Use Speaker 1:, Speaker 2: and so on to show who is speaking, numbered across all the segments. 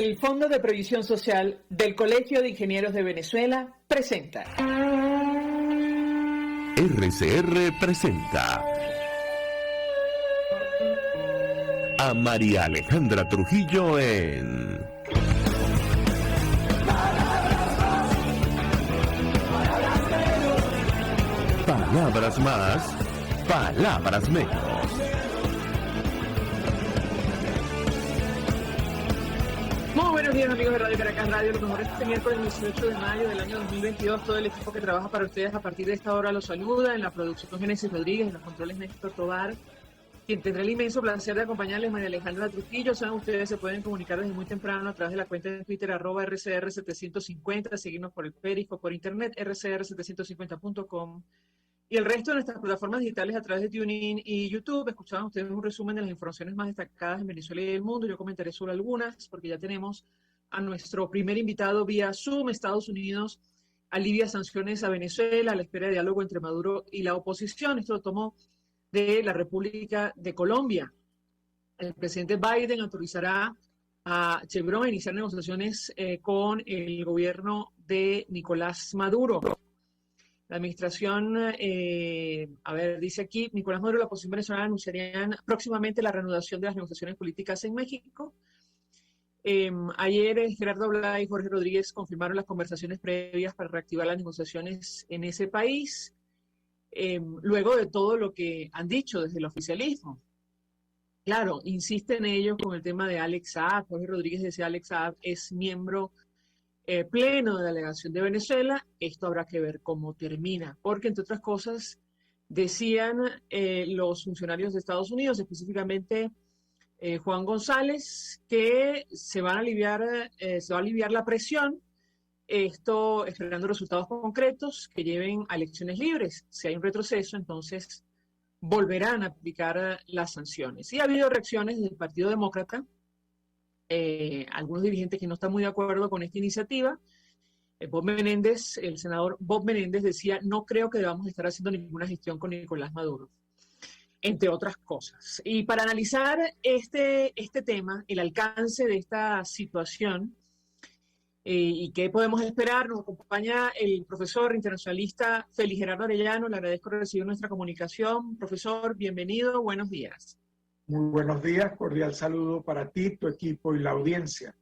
Speaker 1: El Fondo de Previsión Social del Colegio de Ingenieros de Venezuela presenta.
Speaker 2: RCR presenta a María Alejandra Trujillo en Palabras más, palabras menos.
Speaker 1: Muy buenos días, amigos de Radio Caracas Radio. Lo mejor es este miércoles 18 de mayo del año 2022. Todo el equipo que trabaja para ustedes a partir de esta hora los saluda. En la producción Génesis Rodríguez, en los controles Néstor Tobar. Quien tendrá el inmenso placer de acompañarles, María Alejandra Trujillo. Saben, ustedes se pueden comunicar desde muy temprano a través de la cuenta de Twitter, @RCR750, seguirnos por el Periscope, por internet, rcr750.com. Y el resto de nuestras plataformas digitales a través de TuneIn y YouTube. Escuchaban ustedes un resumen de las informaciones más destacadas en Venezuela y el mundo. Yo comentaré sobre algunas, porque ya tenemos a nuestro primer invitado vía Zoom. Estados Unidos alivia sanciones a Venezuela a la espera de diálogo entre Maduro y la oposición. Esto lo tomó de la República de Colombia. El presidente Biden autorizará a Chevron a iniciar negociaciones con el gobierno de Nicolás Maduro. La administración, dice aquí, Nicolás Maduro y la oposición venezolana anunciarían próximamente la reanudación de las negociaciones políticas en México. Ayer Gerardo Blay y Jorge Rodríguez confirmaron las conversaciones previas para reactivar las negociaciones en ese país, luego de todo lo que han dicho desde el oficialismo. Claro, insisten ellos con el tema de Alex Saab. Jorge Rodríguez decía Alex Saab es miembro pleno de la delegación de Venezuela. Esto habrá que ver cómo termina, porque entre otras cosas decían los funcionarios de Estados Unidos, específicamente Juan González, que se va a aliviar la presión, esto esperando resultados concretos que lleven a elecciones libres. Si hay un retroceso, entonces volverán a aplicar las sanciones. Y ha habido reacciones del Partido Demócrata, algunos dirigentes que no están muy de acuerdo con esta iniciativa. El senador Bob Menéndez decía, no creo que debamos estar haciendo ninguna gestión con Nicolás Maduro, entre otras cosas. Y para analizar este tema, el alcance de esta situación y qué podemos esperar, nos acompaña el profesor internacionalista Félix Gerardo Arellano. Le agradezco recibir nuestra comunicación. Profesor, bienvenido, buenos días.
Speaker 3: Muy buenos días, cordial saludo para ti, tu equipo y la audiencia.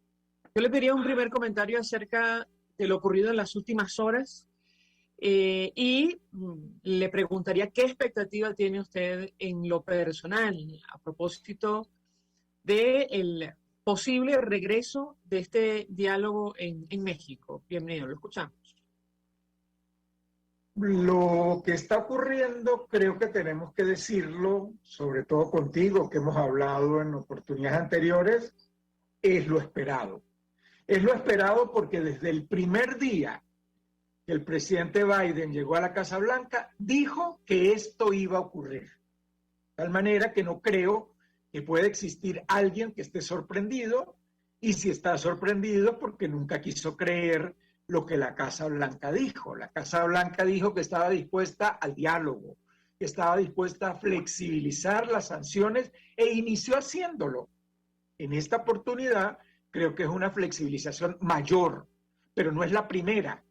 Speaker 1: Yo le pediría un primer comentario acerca de lo ocurrido en las últimas horas y le preguntaría qué expectativa tiene usted en lo personal a propósito del posible regreso de este diálogo en México. Bienvenido, lo escuchamos.
Speaker 3: Lo que está ocurriendo, creo que tenemos que decirlo, sobre todo contigo, que hemos hablado en oportunidades anteriores, es lo esperado. Es lo esperado porque desde el primer día que el presidente Biden llegó a la Casa Blanca, dijo que esto iba a ocurrir. De tal manera que no creo que pueda existir alguien que esté sorprendido, y si está sorprendido porque nunca quiso creer lo que la Casa Blanca dijo. La Casa Blanca dijo que estaba dispuesta al diálogo, que estaba dispuesta a flexibilizar las sanciones e inició haciéndolo. En esta oportunidad creo que es una flexibilización mayor, pero no es la primera.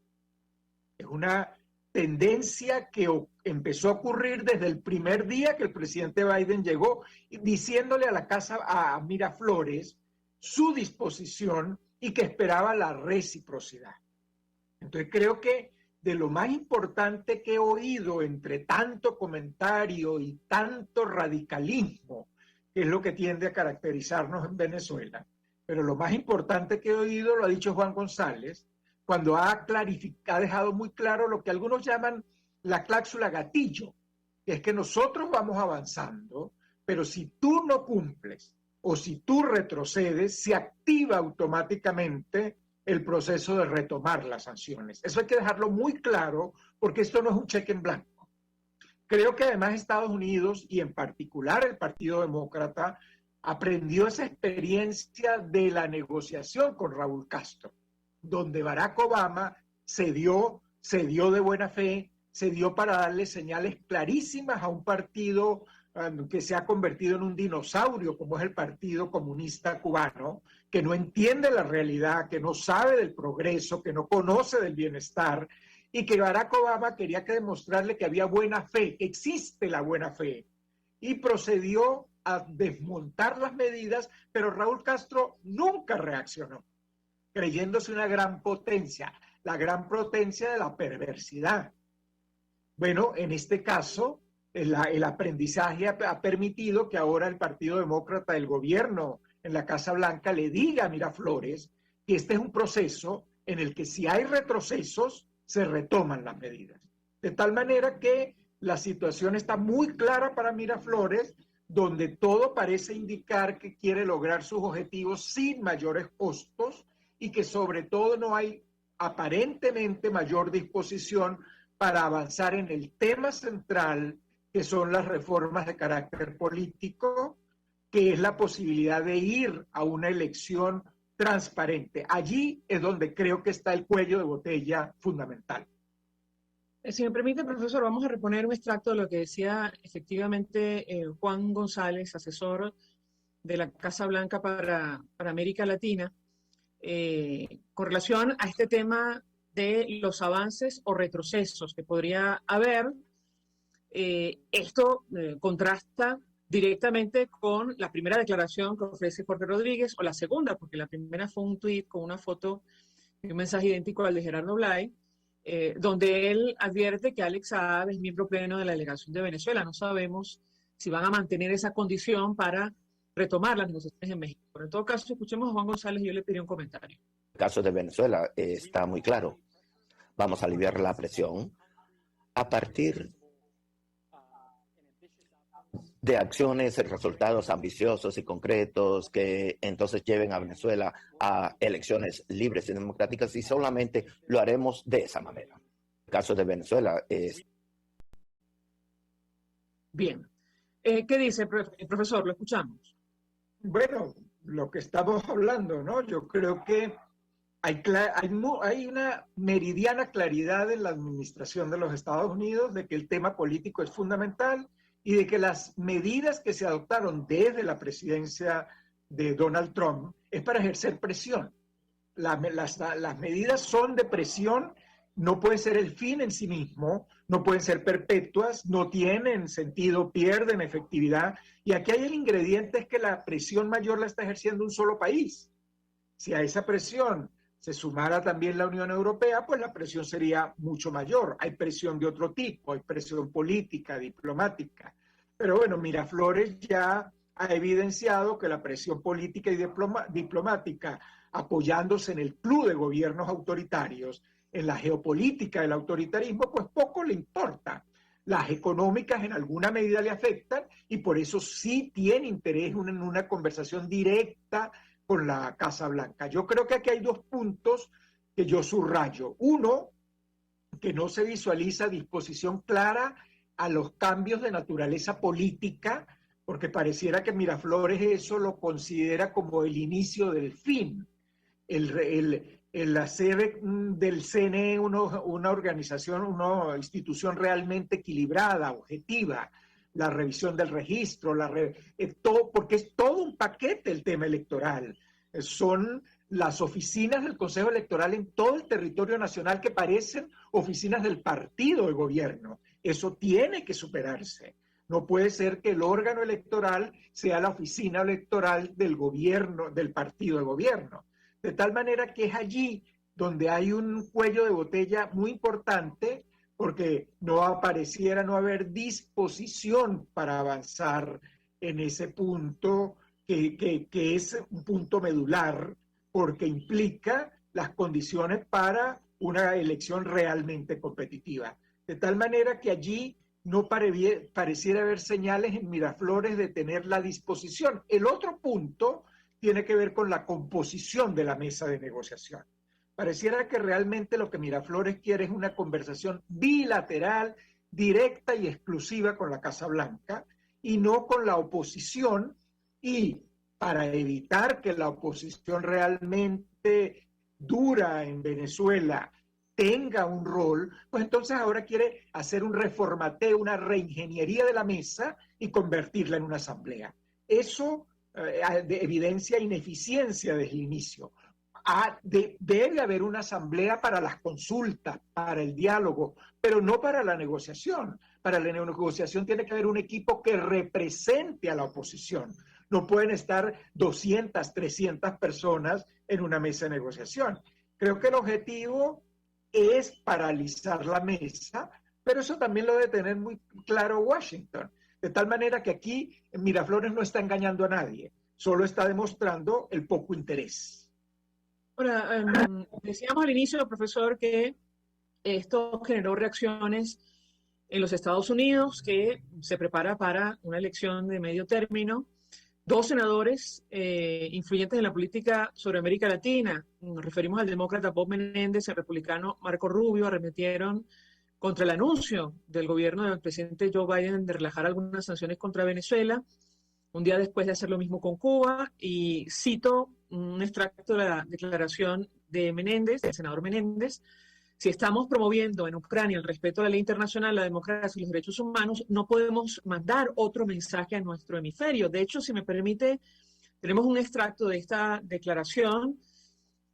Speaker 3: Es una tendencia que empezó a ocurrir desde el primer día que el presidente Biden llegó, diciéndole a la Casa, a Miraflores, su disposición y que esperaba la reciprocidad. Entonces creo que de lo más importante que he oído entre tanto comentario y tanto radicalismo, que es lo que tiende a caracterizarnos en Venezuela, pero lo más importante que he oído lo ha dicho Juan González, cuando ha dejado muy claro lo que algunos llaman la cláusula gatillo, que es que nosotros vamos avanzando, pero si tú no cumples o si tú retrocedes, se activa automáticamente el proceso de retomar las sanciones. Eso hay que dejarlo muy claro porque esto no es un cheque en blanco. Creo que además Estados Unidos y en particular el Partido Demócrata aprendió esa experiencia de la negociación con Raúl Castro, donde Barack Obama se dio de buena fe, se dio para darle señales clarísimas a un partido que se ha convertido en un dinosaurio, como es el Partido Comunista Cubano, que no entiende la realidad, que no sabe del progreso, que no conoce del bienestar, y que Barack Obama quería que demostrarle que había buena fe, que existe la buena fe, y procedió a desmontar las medidas, pero Raúl Castro nunca reaccionó, creyéndose una gran potencia, la gran potencia de la perversidad. Bueno, en este caso, el aprendizaje ha permitido que ahora el Partido Demócrata del gobierno en la Casa Blanca le diga a Miraflores que este es un proceso en el que si hay retrocesos, se retoman las medidas. De tal manera que la situación está muy clara para Miraflores, donde todo parece indicar que quiere lograr sus objetivos sin mayores costos y que sobre todo no hay aparentemente mayor disposición para avanzar en el tema central, que son las reformas de carácter político, que es la posibilidad de ir a una elección transparente. Allí es donde creo que está el cuello de botella fundamental.
Speaker 1: Si me permite, profesor, vamos a reponer un extracto de lo que decía efectivamente Juan González, asesor de la Casa Blanca para América Latina, con relación a este tema de los avances o retrocesos que podría haber. Esto contrasta directamente con la primera declaración que ofrece Jorge Rodríguez, o la segunda, porque la primera fue un tuit con una foto y un mensaje idéntico al de Gerardo Blay, donde él advierte que Alex Saab es miembro pleno de la delegación de Venezuela. No sabemos si van a mantener esa condición para retomar las negociaciones en México. Pero en todo caso, escuchemos a Juan González y yo le pedí un comentario.
Speaker 4: El caso de Venezuela está muy claro. Vamos a aliviar la presión a partir de acciones, resultados ambiciosos y concretos que entonces lleven a Venezuela a elecciones libres y democráticas, y solamente lo haremos de esa manera. El caso de Venezuela es...
Speaker 1: Bien. ¿Qué dice el profesor? Lo escuchamos.
Speaker 3: Bueno, lo que estamos hablando, ¿no? Yo creo que hay una meridiana claridad en la administración de los Estados Unidos de que el tema político es fundamental y de que las medidas que se adoptaron desde la presidencia de Donald Trump es para ejercer presión. Las medidas son de presión, no pueden ser el fin en sí mismo, no pueden ser perpetuas, no tienen sentido, pierden efectividad. Y aquí hay el ingrediente, es que la presión mayor la está ejerciendo un solo país. Si a esa presión se sumara también la Unión Europea, pues la presión sería mucho mayor. Hay presión de otro tipo, hay presión política, diplomática. Pero bueno, Miraflores ya ha evidenciado que la presión política y diplomática, apoyándose en el club de gobiernos autoritarios, en la geopolítica del autoritarismo, pues poco le importa. Las económicas en alguna medida le afectan y por eso sí tiene interés en una conversación directa con la Casa Blanca. Yo creo que aquí hay dos puntos que yo subrayo. Uno, que no se visualiza disposición clara a los cambios de naturaleza política, porque pareciera que Miraflores eso lo considera como el inicio del fin. El hacer del CNE una organización, una institución realmente equilibrada, objetiva, la revisión del registro, porque es todo un paquete el tema electoral. Son las oficinas del Consejo Electoral en todo el territorio nacional que parecen oficinas del partido de gobierno. Eso tiene que superarse. No puede ser que el órgano electoral sea la oficina electoral del gobierno, del partido de gobierno. De tal manera que es allí donde hay un cuello de botella muy importante, porque no pareciera no haber disposición para avanzar en ese punto que es un punto medular, porque implica las condiciones para una elección realmente competitiva. De tal manera que allí no pareciera haber señales en Miraflores de tener la disposición. El otro punto tiene que ver con la composición de la mesa de negociación. Pareciera que realmente lo que Miraflores quiere es una conversación bilateral, directa y exclusiva con la Casa Blanca y no con la oposición, y para evitar que la oposición realmente dura en Venezuela tenga un rol, pues entonces ahora quiere hacer un reformateo, una reingeniería de la mesa y convertirla en una asamblea. Eso evidencia ineficiencia desde el inicio. Debe haber una asamblea para las consultas, para el diálogo, pero no para la negociación. Para la negociación tiene que haber un equipo que represente a la oposición. No pueden estar 200, 300 personas en una mesa de negociación. Creo que el objetivo es paralizar la mesa, pero eso también lo debe tener muy claro Washington. De tal manera que aquí Miraflores no está engañando a nadie, solo está demostrando el poco interés.
Speaker 1: Ahora, decíamos al inicio, profesor, que esto generó reacciones en los Estados Unidos, que se prepara para una elección de medio término. Dos senadores influyentes en la política sobre América Latina, nos referimos al demócrata Bob Menéndez y al republicano Marco Rubio, arremetieron contra el anuncio del gobierno del presidente Joe Biden de relajar algunas sanciones contra Venezuela, un día después de hacer lo mismo con Cuba, y cito un extracto de la declaración de Menéndez, del senador Menéndez: si estamos promoviendo en Ucrania el respeto a la ley internacional, la democracia y los derechos humanos, no podemos mandar otro mensaje a nuestro hemisferio. De hecho, si me permite, tenemos un extracto de esta declaración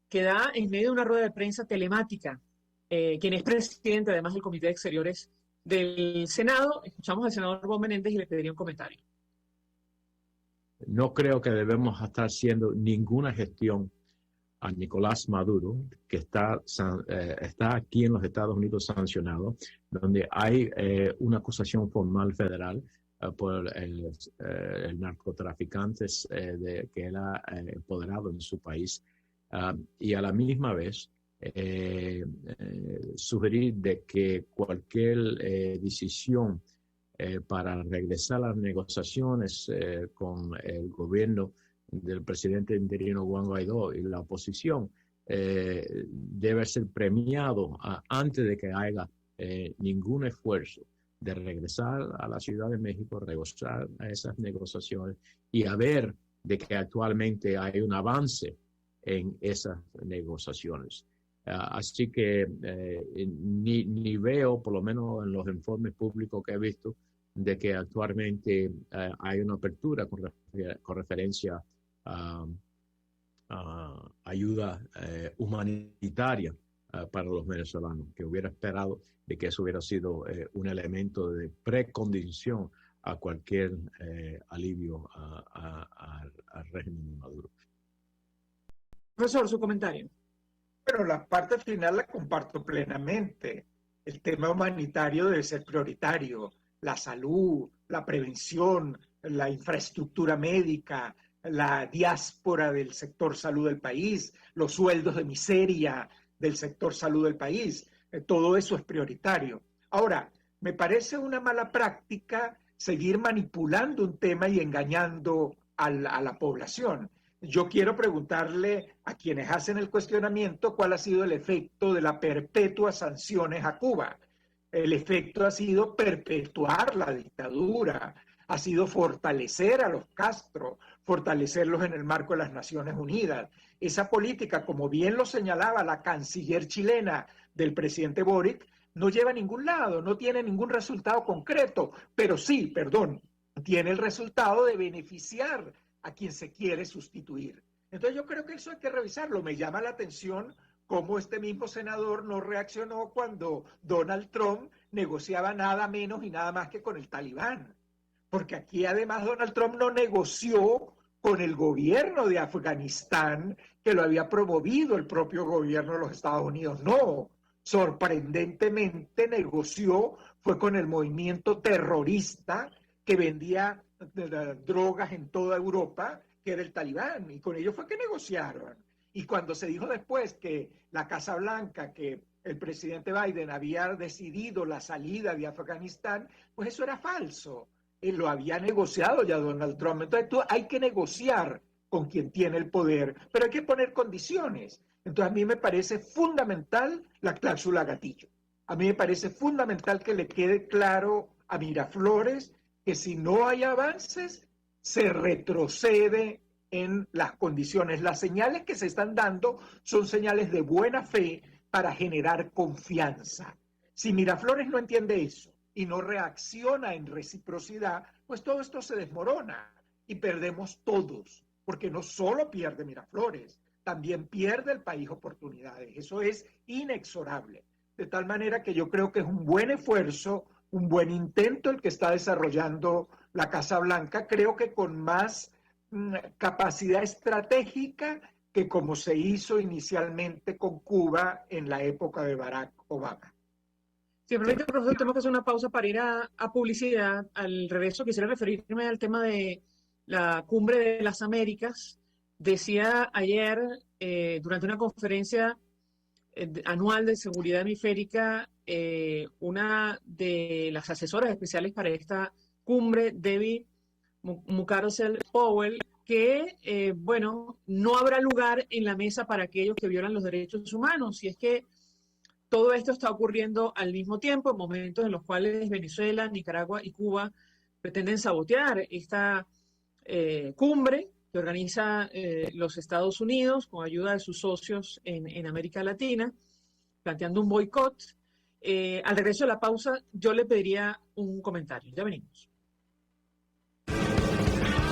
Speaker 1: que da en medio de una rueda de prensa telemática, quien es presidente además del Comité de Exteriores del Senado. Escuchamos al senador Bob Menéndez y le pediría un comentario.
Speaker 5: No creo que debemos estar haciendo ninguna gestión a Nicolás Maduro, que está aquí en los Estados Unidos sancionado, donde hay una acusación formal federal por el narcotraficante que él ha empoderado en su país, y a la misma vez sugerir de que cualquier decisión para regresar a las negociaciones con el gobierno del presidente interino Juan Guaidó y la oposición debe ser premiado antes de que haya ningún esfuerzo de regresar a la Ciudad de México, regresar a esas negociaciones y a ver de que actualmente hay un avance en esas negociaciones. Así que ni veo, por lo menos en los informes públicos que he visto, de que actualmente hay una apertura con referencia a ayuda humanitaria para los venezolanos, que hubiera esperado de que eso hubiera sido un elemento de precondición a cualquier alivio al régimen de Maduro.
Speaker 1: Profesor, su comentario.
Speaker 3: Pero la parte final la comparto plenamente. El tema humanitario debe ser prioritario. La salud, la prevención, la infraestructura médica, la diáspora del sector salud del país, los sueldos de miseria del sector salud del país, todo eso es prioritario. Ahora, me parece una mala práctica seguir manipulando un tema y engañando a la población. Yo quiero preguntarle a quienes hacen el cuestionamiento cuál ha sido el efecto de las perpetuas sanciones a Cuba. El efecto ha sido perpetuar la dictadura, ha sido fortalecer a los Castro, fortalecerlos en el marco de las Naciones Unidas. Esa política, como bien lo señalaba la canciller chilena del presidente Boric, no lleva a ningún lado, no tiene ningún resultado concreto, pero sí, tiene el resultado de beneficiar a quien se quiere sustituir. Entonces yo creo que eso hay que revisarlo. Me llama la atención cómo este mismo senador no reaccionó cuando Donald Trump negociaba nada menos y nada más que con el Talibán. Porque aquí además Donald Trump no negoció con el gobierno de Afganistán, que lo había promovido el propio gobierno de los Estados Unidos. No, sorprendentemente negoció, fue con el movimiento terrorista que vendía drogas en toda Europa, que era el Talibán, y con ellos fue que negociaron. Y cuando se dijo después que la Casa Blanca, que el presidente Biden había decidido la salida de Afganistán, pues eso era falso. Él lo había negociado ya Donald Trump. Entonces hay que negociar con quien tiene el poder, pero hay que poner condiciones. Entonces a mí me parece fundamental la cláusula gatillo. A mí me parece fundamental que le quede claro a Miraflores que si no hay avances, se retrocede en las condiciones. Las señales que se están dando son señales de buena fe, para generar confianza. Si Miraflores no entiende eso y no reacciona en reciprocidad, pues todo esto se desmorona y perdemos todos, porque no solo pierde Miraflores, también pierde el país oportunidades. Eso es inexorable. De tal manera que yo creo que es un buen esfuerzo, un buen intento el que está desarrollando la Casa Blanca, creo que con más capacidad estratégica que como se hizo inicialmente con Cuba en la época de Barack Obama.
Speaker 1: Simplemente, profesor, tenemos que hacer una pausa para ir a publicidad. Al regreso quisiera referirme al tema de la Cumbre de las Américas. Decía ayer, durante una conferencia anual de seguridad hemisférica, una de las asesoras especiales para esta cumbre, Debbie Mucarsel-Powell, que, bueno, no habrá lugar en la mesa para aquellos que violan los derechos humanos. Y es que todo esto está ocurriendo al mismo tiempo, en momentos en los cuales Venezuela, Nicaragua y Cuba pretenden sabotear esta cumbre que organiza los Estados Unidos con ayuda de sus socios en América Latina, planteando un boicot. Al regreso de la pausa, yo le pediría un comentario. Ya venimos.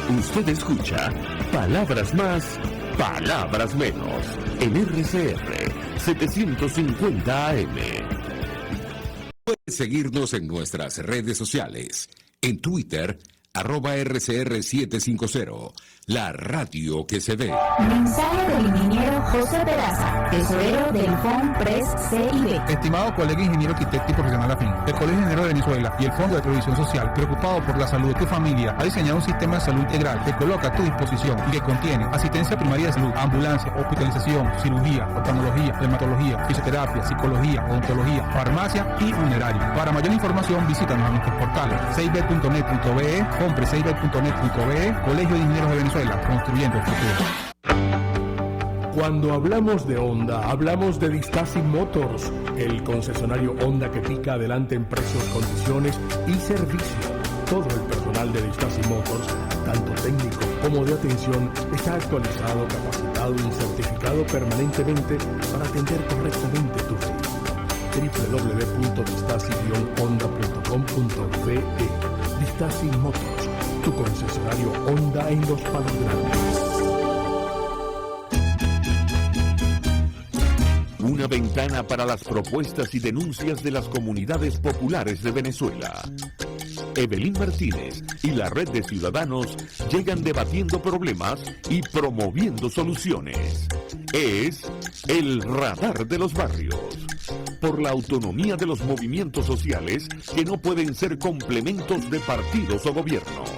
Speaker 2: Usted escucha Palabras Más, Palabras Menos en RCR 750 AM.
Speaker 6: Puede seguirnos en nuestras redes sociales. En Twitter, @RCR750, la radio que se ve.
Speaker 7: Mensaje del ingeniero José Peraza, tesorero del FONPRES CIB.
Speaker 8: Estimado colega ingeniero arquitecto y profesional afín, el Colegio de Ingenieros de Venezuela y el Fondo de Previsión Social, preocupado por la salud de tu familia, ha diseñado un sistema de salud integral que coloca a tu disposición y que contiene asistencia primaria de salud, ambulancia, hospitalización, cirugía, oftalmología, dermatología, fisioterapia, psicología, odontología, farmacia y funerario. Para mayor información, visítanos a nuestros portales cib.net.be, FONPRESCIB.net.be, Colegio de Ingenieros de Venezuela, construyendo el futuro.
Speaker 9: Cuando hablamos de Honda, hablamos de Distaci Motors, el concesionario Honda que pica adelante en precios, condiciones y servicio. Todo el personal de Distaci Motors, tanto técnico como de atención, está actualizado, capacitado y certificado permanentemente para atender correctamente tu vehículo. www.distaci-honda.com.be. Distaci Motors, tu concesionario Honda en Los Palos Grandes.
Speaker 2: Una ventana para las propuestas y denuncias de las comunidades populares de Venezuela. Evelyn Martínez y la red de ciudadanos llegan debatiendo problemas y promoviendo soluciones. Es el Radar de los Barrios. Por la autonomía de los movimientos sociales que no pueden ser complementos de partidos o gobiernos.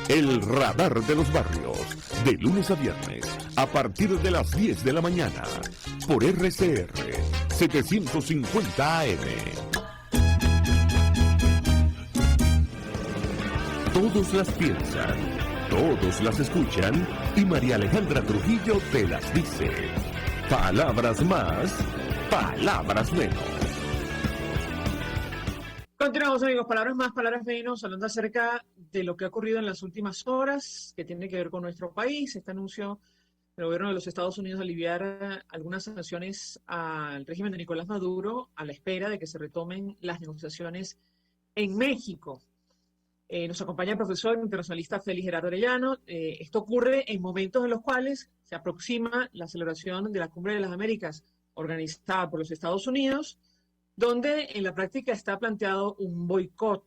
Speaker 2: El Radar de los Barrios, de lunes a viernes, a partir de las 10 de la mañana, por RCR 750 AM. Todos las piensan, todos las escuchan y María Alejandra Trujillo te las dice. Palabras más, palabras menos.
Speaker 1: Continuamos, amigos. Palabras más, palabras menos, hablando acerca de lo que ha ocurrido en las últimas horas, que tiene que ver con nuestro país. Este anuncio del gobierno de los Estados Unidos de aliviar algunas sanciones al régimen de Nicolás Maduro a la espera de que se retomen las negociaciones en México. Nos acompaña el profesor internacionalista Félix Gerardo Arellano. Esto ocurre en momentos en los cuales se aproxima la celebración de la Cumbre de las Américas organizada por los Estados Unidos, donde en la práctica está planteado un boicot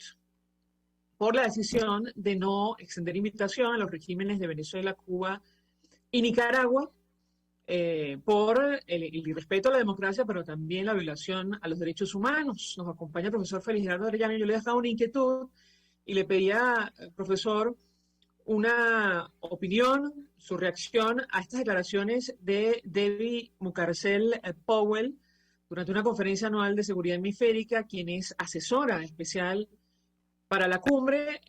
Speaker 1: por la decisión de no extender invitación a los regímenes de Venezuela, Cuba y Nicaragua por el irrespeto a la democracia, pero también la violación a los derechos humanos. Nos acompaña el profesor Félix Gerardo Arellano. Yo le he dejado una inquietud y le pedía, profesor, una opinión, su reacción a estas declaraciones de Debbie Mucarsel-Powell durante una conferencia anual de seguridad hemisférica, quien es asesora especial para la cumbre,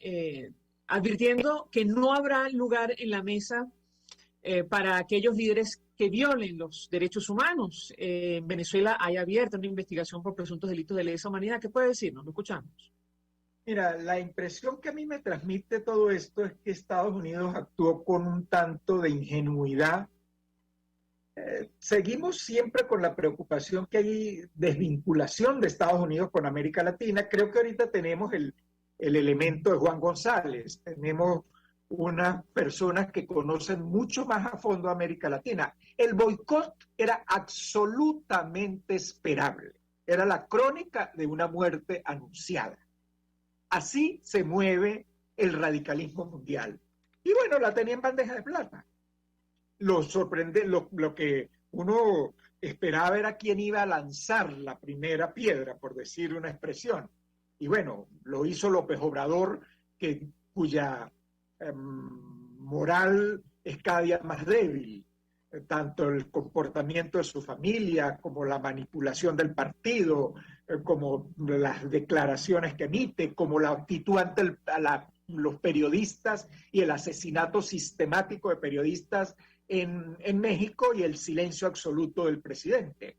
Speaker 1: advirtiendo que no habrá lugar en la mesa para aquellos líderes que violen los derechos humanos. En Venezuela hay abierta una investigación por presuntos delitos de lesa humanidad. ¿Qué puede decirnos? Lo escuchamos.
Speaker 3: Mira, la impresión que a mí me transmite todo esto es que Estados Unidos actuó con un tanto de ingenuidad seguimos siempre con la preocupación que hay desvinculación de Estados Unidos con América Latina. Creo que ahorita tenemos el elemento de Juan González, tenemos unas personas que conocen mucho más a fondo América Latina. El boicot era absolutamente esperable, era la crónica de una muerte anunciada. Así se mueve el radicalismo mundial. Y bueno, la tenía en bandeja de plata. Lo que uno esperaba era quién iba a lanzar la primera piedra, por decir una expresión. Y bueno, lo hizo López Obrador, cuya moral es cada día más débil. Tanto el comportamiento de su familia, como la manipulación del partido, como las declaraciones que emite, como la actitud ante los periodistas y el asesinato sistemático de periodistas en México y el silencio absoluto del presidente.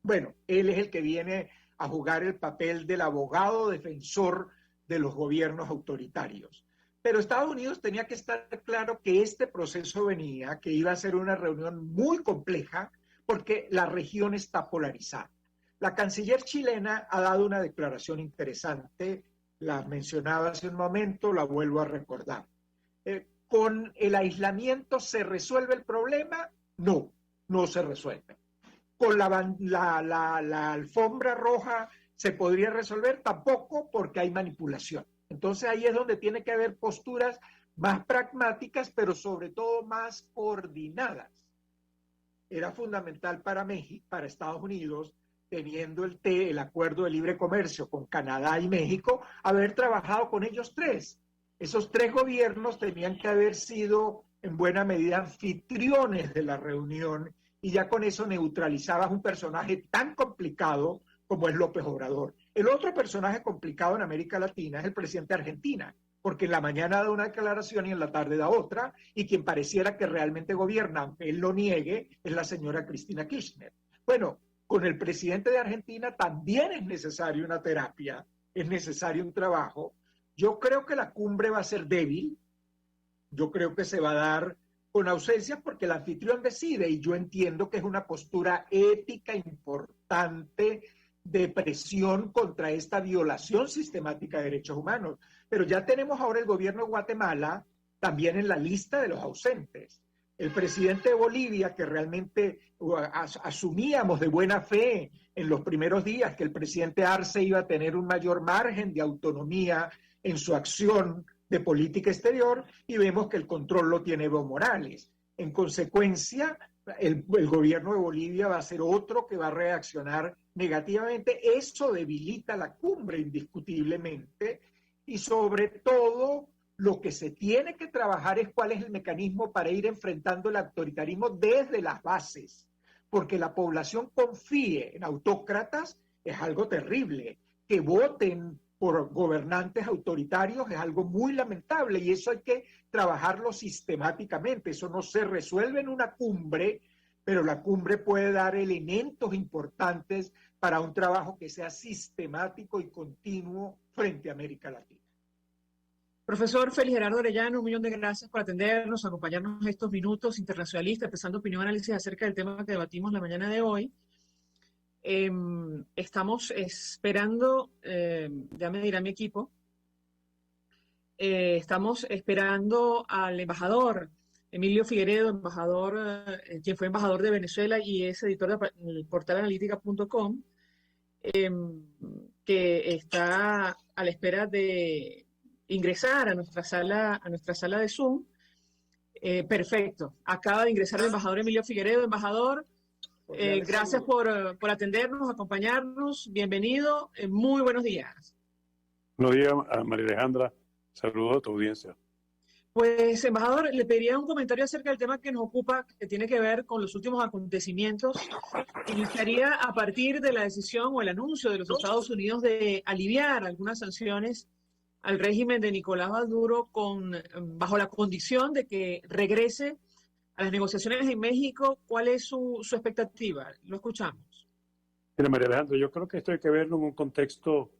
Speaker 3: Bueno, él es el que viene a jugar el papel del abogado defensor de los gobiernos autoritarios. Pero Estados Unidos tenía que estar claro que este proceso venía, que iba a ser una reunión muy compleja, porque la región está polarizada. La canciller chilena ha dado una declaración interesante, la mencionaba hace un momento, la vuelvo a recordar. ¿Con el aislamiento se resuelve el problema? No, no se resuelve. ¿Con la alfombra roja se podría resolver? Tampoco, porque hay manipulación. Entonces ahí es donde tiene que haber posturas más pragmáticas, pero sobre todo más coordinadas. Era fundamental para México, para Estados Unidos, teniendo el acuerdo de libre comercio con Canadá y México, haber trabajado con ellos tres. Esos tres gobiernos tenían que haber sido en buena medida anfitriones de la reunión, y ya con eso neutralizabas un personaje tan complicado como es López Obrador. El otro personaje complicado en América Latina es el presidente de Argentina, porque en la mañana da una declaración y en la tarde da otra, y quien pareciera que realmente gobierna, aunque él lo niegue, es la señora Cristina Kirchner. Bueno, con el presidente de Argentina también es necesaria una terapia, es necesario un trabajo. Yo creo que la cumbre va a ser débil, yo creo que se va a dar con ausencias porque el anfitrión decide, y yo entiendo que es una postura ética importante de presión contra esta violación sistemática de derechos humanos. Pero ya tenemos ahora el gobierno de Guatemala también en la lista de los ausentes. El presidente de Bolivia, que realmente asumíamos de buena fe en los primeros días que el presidente Arce iba a tener un mayor margen de autonomía en su acción de política exterior, y vemos que el control lo tiene Evo Morales. En consecuencia, el gobierno de Bolivia va a ser otro que va a reaccionar negativamente. Eso debilita la cumbre indiscutiblemente, y sobre todo lo que se tiene que trabajar es cuál es el mecanismo para ir enfrentando el autoritarismo desde las bases, porque la población confíe en autócratas es algo terrible. Que voten por gobernantes autoritarios es algo muy lamentable, y eso hay que trabajarlo sistemáticamente. Eso no se resuelve en una cumbre, pero la cumbre puede dar elementos importantes para un trabajo que sea sistemático y continuo frente a América Latina.
Speaker 1: Profesor Félix Gerardo Orellana, 1.000.000 de gracias por atendernos, acompañarnos estos minutos internacionalistas, expresando opinión y análisis acerca del tema que debatimos la mañana de hoy. Estamos esperando, ya me dirá mi equipo, estamos esperando al embajador Emilio Figueredo, quien fue embajador de Venezuela y es editor del portal analítica.com, que está a la espera de ingresar a nuestra sala de Zoom. Perfecto, acaba de ingresar el embajador Emilio Figueredo. Embajador, gracias por atendernos, acompañarnos, bienvenido, muy buenos días.
Speaker 10: Buenos días, María Alejandra, saludos a tu audiencia.
Speaker 1: Pues, embajador, le pediría un comentario acerca del tema que nos ocupa, que tiene que ver con los últimos acontecimientos. Iniciaría a partir de la decisión o el anuncio de los Estados Unidos de aliviar algunas sanciones al régimen de Nicolás Maduro bajo la condición de que regrese a las negociaciones en México. ¿Cuál es su expectativa? Lo escuchamos.
Speaker 10: Mira, María Alejandra, yo creo que esto hay que verlo en un contexto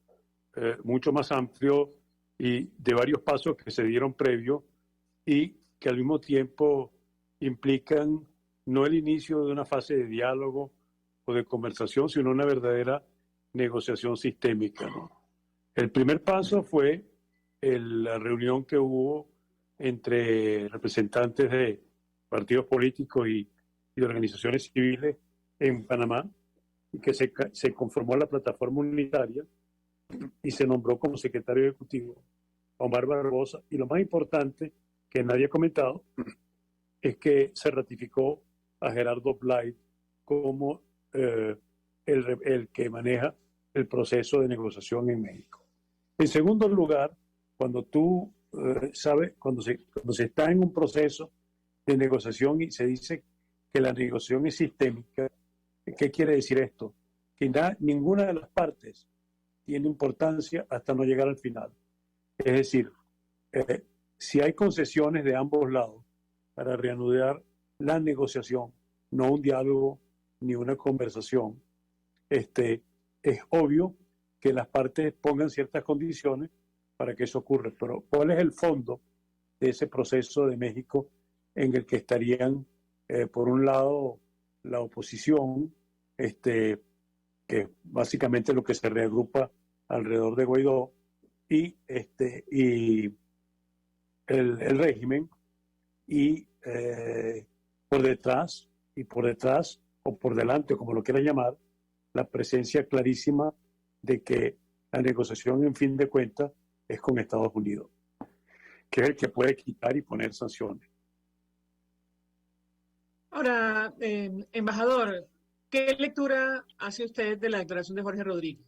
Speaker 10: mucho más amplio y de varios pasos que se dieron previo y que al mismo tiempo implican no el inicio de una fase de diálogo o de conversación, sino una verdadera negociación sistémica, ¿no? El primer paso fue la reunión que hubo entre representantes de partidos políticos y de organizaciones civiles en Panamá, y que se conformó la plataforma unitaria y se nombró como secretario ejecutivo Omar Barbosa. Y lo más importante, que nadie ha comentado, es que se ratificó a Gerardo Blay como el que maneja el proceso de negociación en México. En segundo lugar, cuando tú sabes, cuando se está en un proceso de negociación y se dice que la negociación es sistémica, ¿qué quiere decir esto? Que ninguna de las partes tiene importancia hasta no llegar al final. Es decir, si hay concesiones de ambos lados para reanudar la negociación, no un diálogo ni una conversación, es obvio que las partes pongan ciertas condiciones para que eso ocurra. Pero ¿cuál es el fondo de ese proceso de México en el que estarían, por un lado, la oposición, que básicamente lo que se reagrupa alrededor de Guaidó, y el régimen, y por detrás, o por delante, como lo quieran llamar, la presencia clarísima de que la negociación, en fin de cuentas, es con Estados Unidos, que es el que puede quitar y poner sanciones.
Speaker 1: Ahora, embajador, ¿qué lectura hace usted de la declaración de Jorge Rodríguez?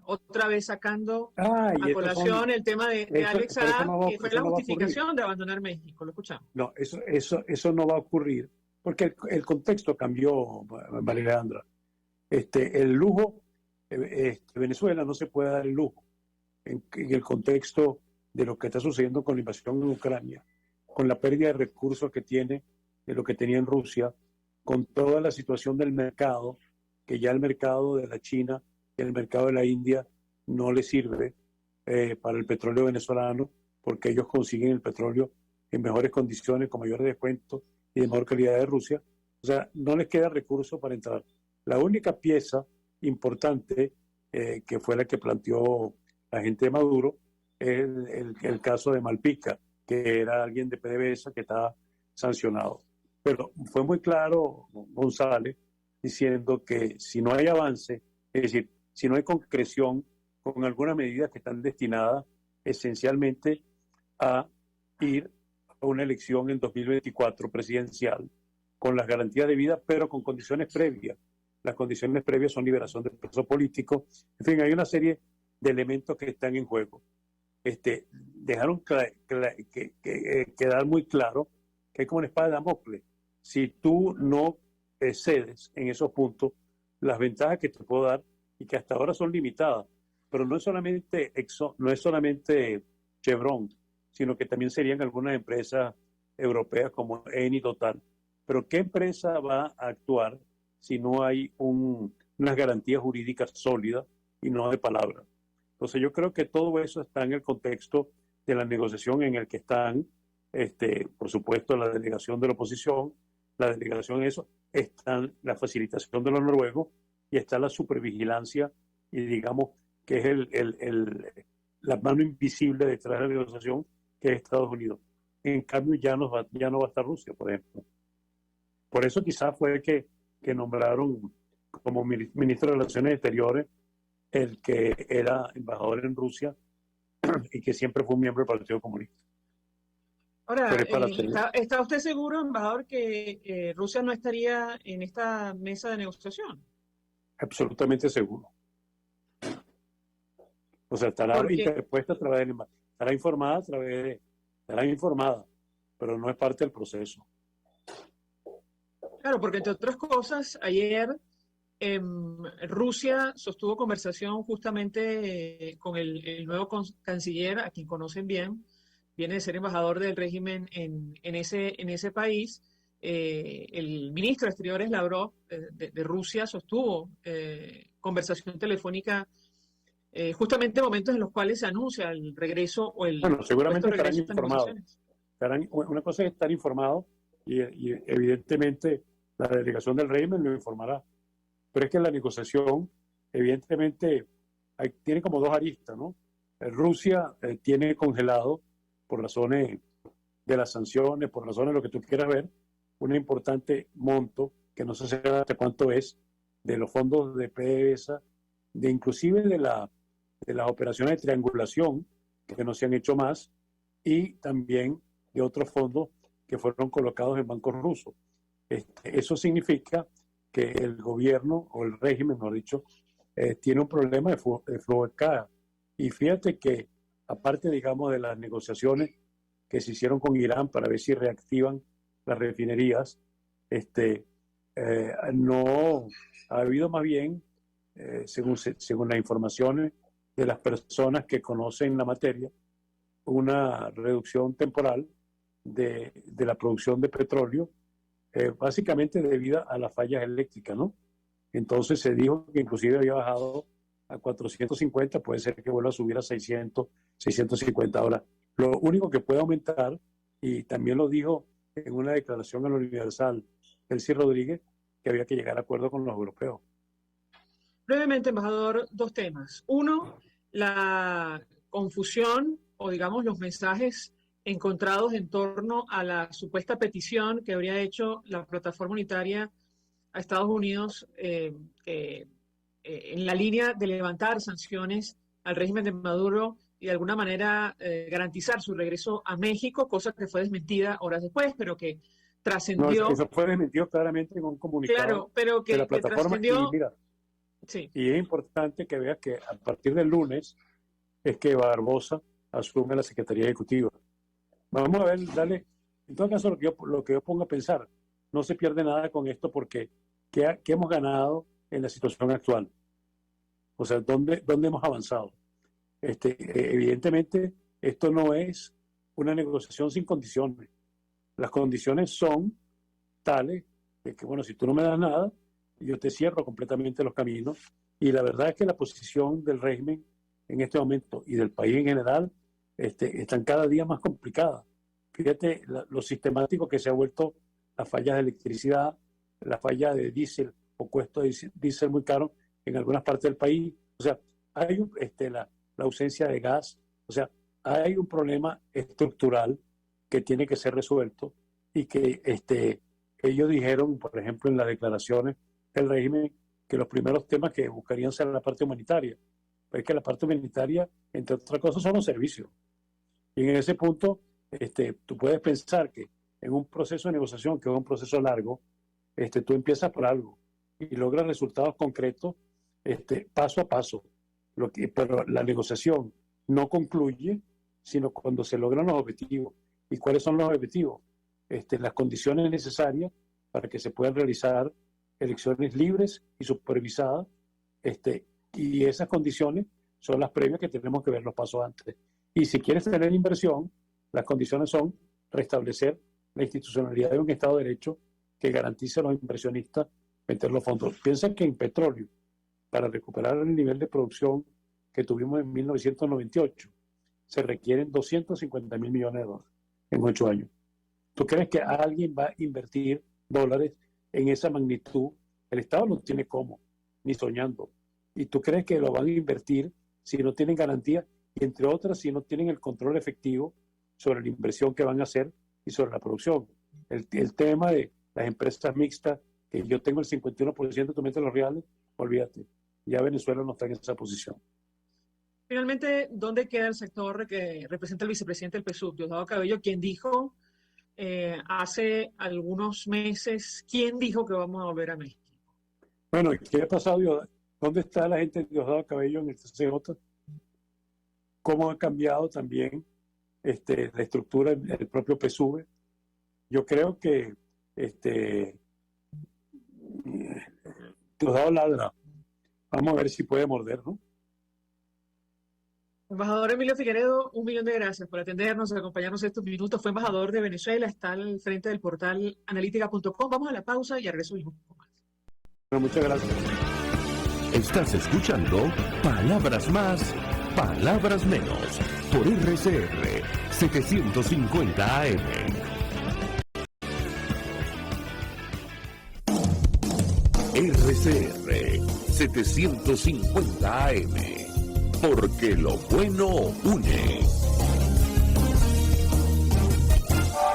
Speaker 1: Otra vez sacando a colación el tema de Alex Saab, que fue la justificación de abandonar México. Lo escuchamos.
Speaker 10: No, eso no va a ocurrir, porque el contexto cambió, María Alejandra. El lujo, Venezuela no se puede dar el lujo en el contexto de lo que está sucediendo con la invasión en Ucrania, con la pérdida de recursos que tiene, de lo que tenía en Rusia, con toda la situación del mercado, que ya el mercado de la China y el mercado de la India no le sirve para el petróleo venezolano, porque ellos consiguen el petróleo en mejores condiciones, con mayores descuentos y de mejor calidad de Rusia. O sea, no les queda recurso para entrar. La única pieza importante que fue la que planteó la gente de Maduro es el caso de Malpica, que era alguien de PDVSA que estaba sancionado. Pero fue muy claro González diciendo que si no hay avance, es decir, si no hay concreción con algunas medidas que están destinadas esencialmente a ir a una elección en 2024 presidencial, con las garantías de vida, pero con condiciones previas. Las condiciones previas son liberación del preso político. En fin, hay una serie de elementos que están en juego. Dejaron quedar muy claro que hay como una espada de Damocles. Si tú no cedes en esos puntos, las ventajas que te puedo dar, y que hasta ahora son limitadas, pero no es solamente Chevron, sino que también serían algunas empresas europeas como Eni, Total. Pero ¿qué empresa va a actuar si no hay unas garantías jurídicas sólidas y no de palabra? Entonces yo creo que todo eso está en el contexto de la negociación en el que están, por supuesto, la delegación de la oposición, la delegación eso, está la facilitación de los noruegos y está la supervigilancia, y digamos que es la mano invisible detrás de la negociación, que es Estados Unidos. En cambio ya no va a estar Rusia, por ejemplo. Por eso quizás fue que nombraron como ministro de Relaciones Exteriores el que era embajador en Rusia y que siempre fue un miembro del Partido Comunista.
Speaker 1: Ahora, ¿está usted seguro, embajador, que Rusia no estaría en esta mesa de negociación?
Speaker 10: Absolutamente seguro. O sea, estará interpuesta a través del embajador, estará informada, pero no es parte del proceso.
Speaker 1: Claro, porque entre otras cosas, ayer Rusia sostuvo conversación justamente con el nuevo canciller, a quien conocen bien, viene de ser embajador del régimen en ese país. El ministro de Exteriores, Lavrov, de Rusia, sostuvo conversación telefónica justamente en momentos en los cuales se anuncia el regreso o el...
Speaker 10: Bueno, seguramente estarán informados. Una cosa es estar informado y evidentemente la delegación del régimen lo informará. Pero es que la negociación, evidentemente, tiene como dos aristas, ¿no? Rusia tiene congelado, por razones de las sanciones, por razones de lo que tú quieras ver, un importante monto, que no se sabe hasta cuánto es, de los fondos de PDVSA, inclusive de las operaciones de triangulación, que no se han hecho más, y también de otros fondos que fueron colocados en bancos rusos. Eso significa que el gobierno, o el régimen, mejor dicho, tiene un problema de flujo de caja. Y fíjate que, aparte, digamos, de las negociaciones que se hicieron con Irán para ver si reactivan las refinerías, no ha habido, más bien, según las informaciones de las personas que conocen la materia, una reducción temporal de la producción de petróleo, básicamente debido a las fallas eléctricas, ¿no? Entonces se dijo que inclusive había bajado a 450, puede ser que vuelva a subir a 600, 650. Ahora, lo único que puede aumentar, y también lo dijo en una declaración a la Universal Elsie Rodríguez, que había que llegar a acuerdo con los europeos.
Speaker 1: Brevemente, embajador, dos temas. Uno, la confusión o, digamos, los mensajes encontrados en torno a la supuesta petición que habría hecho la plataforma unitaria a Estados Unidos en la línea de levantar sanciones al régimen de Maduro y de alguna manera garantizar su regreso a México, cosa que fue desmentida horas después, pero que trascendió.
Speaker 10: No, eso fue desmentido claramente en un comunicado.
Speaker 1: Claro, pero que,
Speaker 10: de la plataforma,
Speaker 1: trascendió.
Speaker 10: Y mira,
Speaker 1: sí.
Speaker 10: Y es importante que veas que a partir del lunes es que Barbosa asume la Secretaría Ejecutiva. Vamos a ver, dale. En todo caso, lo que yo pongo a pensar, no se pierde nada con esto, porque ¿qué hemos ganado en la situación actual? O sea, ¿dónde hemos avanzado? Evidentemente, esto no es una negociación sin condiciones. Las condiciones son tales de que, bueno, si tú no me das nada, yo te cierro completamente los caminos. Y la verdad es que la posición del régimen en este momento y del país en general están cada día más complicadas. Fíjate lo sistemático que se ha vuelto las fallas de electricidad, la falla de diésel o cuesto de diésel muy caro en algunas partes del país. O sea, hay la ausencia de gas. O sea, hay un problema estructural que tiene que ser resuelto y que ellos dijeron, por ejemplo, en las declaraciones del régimen, que los primeros temas que buscarían ser la parte humanitaria. Pero es que la parte humanitaria, entre otras cosas, son los servicios. Y en ese punto, tú puedes pensar que en un proceso de negociación, que es un proceso largo, tú empiezas por algo y logras resultados concretos paso a paso. Pero la negociación no concluye, sino cuando se logran los objetivos. ¿Y cuáles son los objetivos? Las condiciones necesarias para que se puedan realizar elecciones libres y supervisadas, y esas condiciones son las previas que tenemos que ver los pasos antes. Y si quieres tener inversión, las condiciones son restablecer la institucionalidad de un Estado de Derecho que garantice a los inversionistas meter los fondos. Piensa que en petróleo, para recuperar el nivel de producción que tuvimos en 1998, se requieren $250 mil millones en 8 años. ¿Tú crees que alguien va a invertir dólares en esa magnitud? El Estado no tiene cómo, ni soñando. ¿Y tú crees que lo van a invertir si no tienen garantía? Y entre otras, si no tienen el control efectivo sobre la inversión que van a hacer y sobre la producción. El tema de las empresas mixtas, que yo tengo el 51%, tú metes los reales, olvídate. Ya Venezuela no está en esa posición.
Speaker 1: Finalmente, ¿dónde queda el sector que representa el vicepresidente del PSUV, Diosdado Cabello, quien dijo hace algunos meses, quién dijo que vamos a volver a México?
Speaker 10: Bueno, ¿qué ha pasado? ¿Dónde está la gente de Diosdado Cabello en el CCJ? ¿Cómo ha cambiado también la estructura del propio PSUV? Yo creo que Diosdado ladra. Vamos a ver si puede morder, ¿no?
Speaker 1: Embajador Emilio Figueredo, 1.000.000 de gracias por atendernos, acompañarnos estos minutos. Fue embajador de Venezuela, está al frente del portal analítica.com. Vamos a la pausa y a regreso un poco más.
Speaker 10: Bueno, muchas gracias.
Speaker 2: Estás escuchando Palabras Más, Palabras Menos, por RCR 750 AM. RCR 750 AM, porque lo bueno une.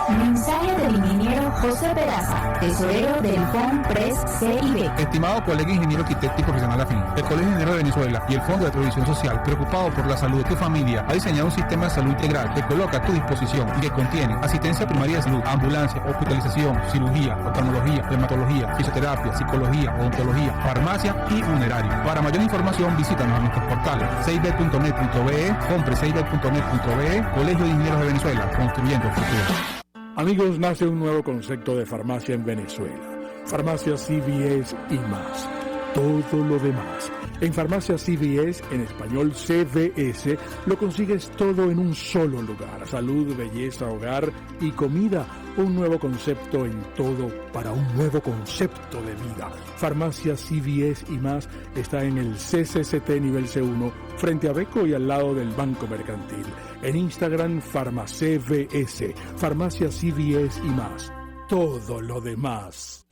Speaker 7: Mensaje del ingeniero José Peraza, tesorero del FONPRES CIB.
Speaker 8: Estimado colega ingeniero arquitecto y profesional afín, el Colegio de Ingenieros de Venezuela y el Fondo de Previsión Social, preocupado por la salud de tu familia, ha diseñado un sistema de salud integral que coloca a tu disposición y que contiene asistencia primaria de salud, ambulancia, hospitalización, cirugía, oftalmología, dermatología, fisioterapia, psicología, odontología, farmacia y funerario. Para mayor información, visítanos a nuestros portales cib.net.be, comprecib.net.be, Colegio de Ingenieros de Venezuela, construyendo el futuro.
Speaker 9: Amigos, nace un nuevo concepto de farmacia en Venezuela. Farmacia CVS y más. Todo lo demás. En Farmacia CVS, en español CVS, lo consigues todo en un solo lugar. Salud, belleza, hogar y comida. Un nuevo concepto en todo para un nuevo concepto de vida. Farmacia CVS y más está en el CCCT nivel C1, frente a Beco y al lado del Banco Mercantil. En Instagram, FarmaCVS, Farmacia CVS y más. Todo lo demás.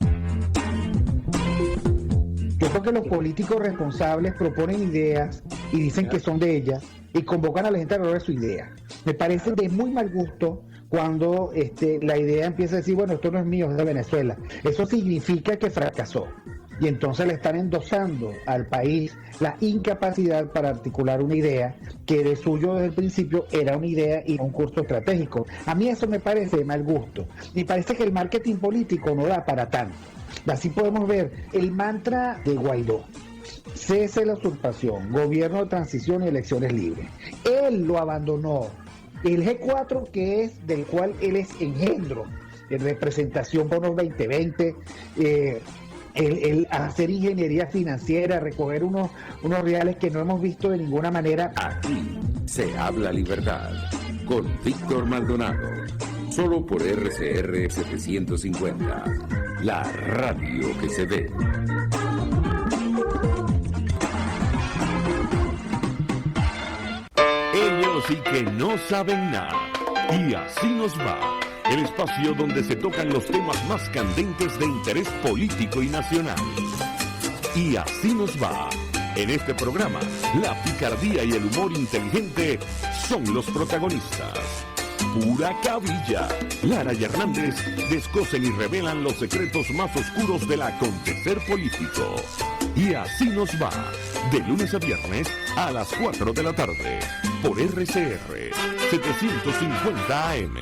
Speaker 11: Yo creo que los políticos responsables proponen ideas y dicen que son de ellas y convocan a la gente a lograr su idea. Me parece de muy mal gusto cuando la idea empieza a decir, bueno, esto no es mío, es de Venezuela. Eso significa que fracasó. Y entonces le están endosando al país la incapacidad para articular una idea que de suyo desde el principio era una idea y un curso estratégico. A mí eso me parece de mal gusto. Me parece que el marketing político no da para tanto. Así podemos ver el mantra de Guaidó: cese la usurpación, gobierno de transición y elecciones libres. Él lo abandonó. El G4, que es del cual él es engendro, en representación por los 2020, el hacer ingeniería financiera, recoger unos reales que no hemos visto de ninguna manera.
Speaker 2: Aquí se habla libertad con Víctor Maldonado, solo por RCR 750, la radio que se ve. Ellos sí que no saben nada, y así nos va. El espacio donde se tocan los temas más candentes de interés político y nacional. Y así nos va. En este programa, la picardía y el humor inteligente son los protagonistas. Pura cabilla. Lara y Hernández descosen y revelan los secretos más oscuros del acontecer político. Y así nos va. De lunes a viernes a las 4 de la tarde. Por RCR 750 AM.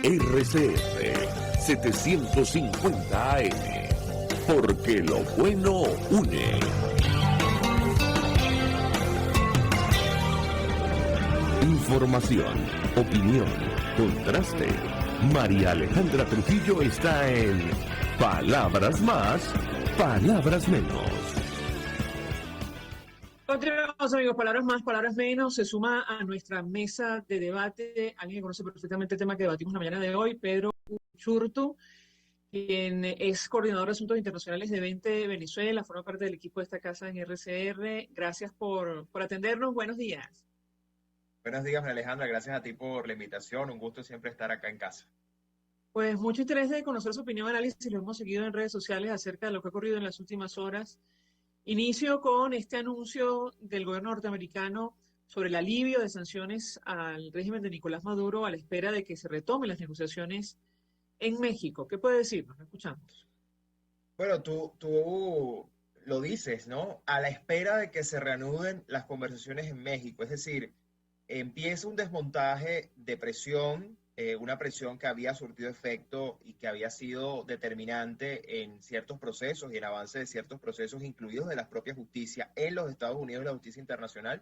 Speaker 2: RCR 750 AM, porque lo bueno une. Información, opinión, contraste. María Alejandra Trujillo está en Palabras Más, Palabras Menos.
Speaker 1: Continuamos, amigos, palabras más, palabras menos. Se suma a nuestra mesa de debate alguien que conoce perfectamente el tema que debatimos la mañana de hoy, Pedro Usurtu, quien es coordinador de asuntos internacionales de 20 Venezuela, forma parte del equipo de esta casa en RCR. Gracias por atendernos. Buenos días.
Speaker 12: Buenos días, María Alejandra. Gracias a ti por la invitación. Un gusto siempre estar acá en casa.
Speaker 1: Pues mucho interés de conocer su opinión, análisis. Lo hemos seguido en redes sociales acerca de lo que ha ocurrido en las últimas horas. Inicio con este anuncio del gobierno norteamericano sobre el alivio de sanciones al régimen de Nicolás Maduro a la espera de que se retomen las negociaciones en México. ¿Qué puede decirnos? Escuchamos.
Speaker 12: Bueno, tú lo dices, ¿no? A la espera de que se reanuden las conversaciones en México. Es decir, empieza un desmontaje de presión, una presión que había surtido efecto y que había sido determinante en ciertos procesos y en avance de ciertos procesos, incluidos de la propia justicia en los Estados Unidos y la justicia internacional.